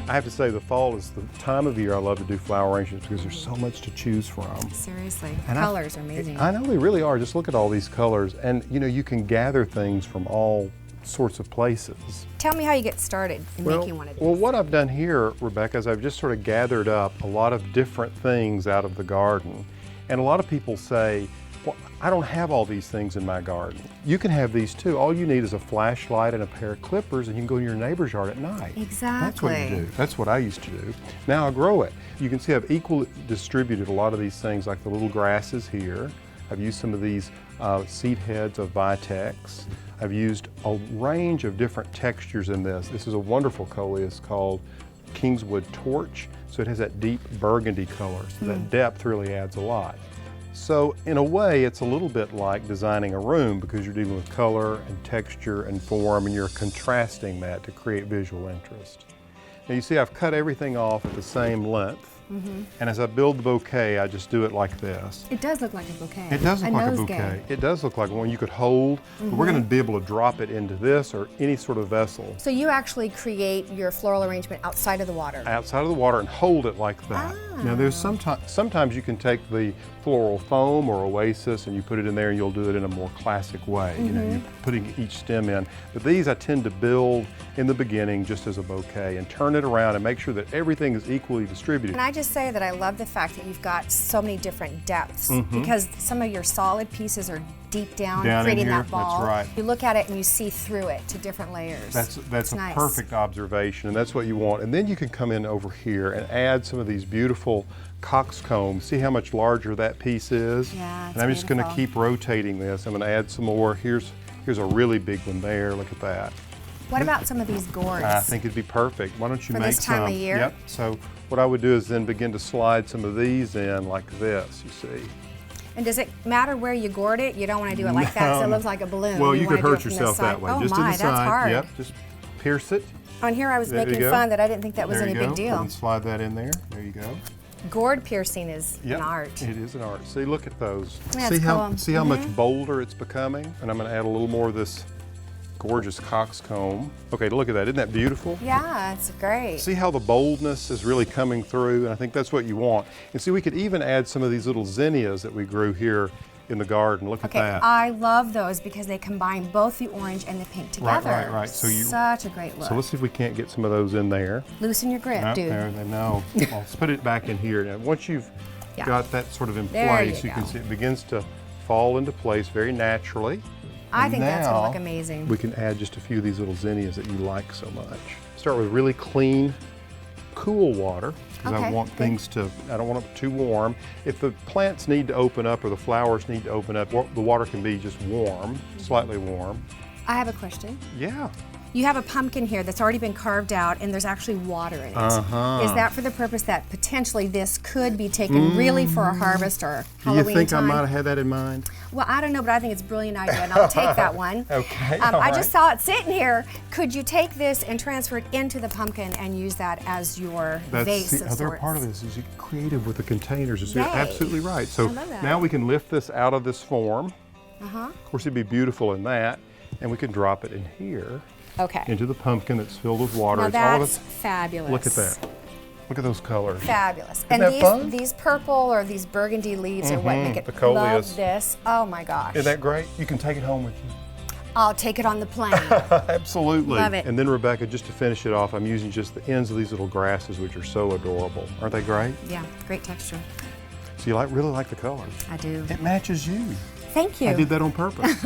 I have to say the fall is the time of year I love to do flower arrangements because there's so much to choose from. Seriously, And colors are amazing. I know they really are. Just look at all these colors, and you know, you can gather things from all sorts of places. Tell me how you get started in making one of these. Well, what I've done here, Rebecca, is I've just sort of gathered up a lot of different things out of the garden. And a lot of people say, well, I don't have all these things in my garden. You can have these too. All you need is a flashlight and a pair of clippers, and you can go to your neighbor's yard at night. Exactly. That's what you do. That's what I used to do. Now I grow it. You can see I've equally distributed a lot of these things, like the little grasses here. I've used some of these seed heads of Vitex. I've used a range of different textures in this. This is a wonderful coleus called Kingswood Torch. So it has that deep burgundy color. So that depth really adds a lot. So in a way, it's a little bit like designing a room because you're dealing with color and texture and form, and you're contrasting that to create visual interest. Now you see I've cut everything off at the same length. And as I build the bouquet, I just do it like this. It does look like a bouquet. It does look like a bouquet. It does look like one you could hold, but we're going to be able to drop it into this or any sort of vessel. So you actually create your floral arrangement outside of the water? Outside of the water and hold it like that. Now there's sometimes you can take the floral foam or oasis and you put it in there and you'll do it in a more classic way. You know, you're putting each stem in. But these I tend to build in the beginning just as a bouquet and turn it around and make sure that everything is equally distributed. Can I just say that I love the fact that you've got so many different depths because some of your solid pieces are deep down creating in here. that ball. That's right. You look at it and you see through it to different layers. That's a nice. Perfect observation, and that's what you want. And then you can come in over here and add some of these beautiful coxcombs. See how much larger that piece is? Yeah, it's and I'm just going to beautiful. keep rotating this. I'm going to add some more. Here's a really big one there. Look at that. What about some of these gourds? I think it'd be perfect. Why don't you For make this time some? of year? Yep. So what I would do is then begin to slide some of these in like this, you see. And does it matter where you gourd it? You don't want to do it like that so it looks like a balloon. Well, you could wanna do hurt it from yourself this side. that way. Oh Just my, to the that's side. hard. Yep. Just pierce it. Oh, and here I was There you making go. fun that I didn't think that was There any you big go. deal. And slide that in there. There you go. Gourd piercing is Yep, an art. it is an art. See, look at those. Yeah, see it's how cool. see how much bolder it's becoming? And I'm going to add a little more of this gorgeous coxcomb. Okay, look at that. Isn't that beautiful? Yeah, it's great. See how the boldness is really coming through, and I think that's what you want. And see, we could even add some of these little zinnias that we grew here in the garden. Look at Okay, that. I love those because they combine both the orange and the pink together. Right. So Such a great look. So let's see if we can't get some of those in there. Loosen your grip, Right dude. there, no. Well, let's put it back in here. Now, once you've got that sort of in There place, you you can go. see it begins to fall into place very naturally. I And think that's going to look now amazing. We can add just a few of these little zinnias that you like so much. Start with really clean, cool water, because I Okay, want good. things to, I don't want it too warm. If the plants need to open up or the flowers need to open up, the water can be just warm, slightly warm. I have a question. Yeah. You have a pumpkin here that's already been carved out and there's actually water in it. Is that for the purpose that potentially this could be taken really for a harvest or Do you Halloween think time? I might have had that in mind? Well, I don't know, but I think it's a brilliant idea, and I'll take that one. Okay, I all right. just saw it sitting here. Could you take this and transfer it into the pumpkin and use that as your vase That's the of other sorts? part of this is you get creative with the containers. So you're Yay. absolutely right. So I love that. now we can lift this out of this form. Of course, it'd be beautiful in that, and we can drop it in here Okay. into the pumpkin that's filled with water. Now It's all of that's it. fabulous. Look at that. Look at those colors. Fabulous. Isn't and that fun? these purple or these burgundy leaves are what make it the coleus. love this. Oh my gosh. Isn't that great? You can take it home with you. I'll take it on the plane. Absolutely. Love it. And then, Rebecca, just to finish it off, I'm using just the ends of these little grasses, which are so adorable. Aren't they great? Yeah, great texture. So you really like the colors. I do. It matches you. Thank you. I did that on purpose.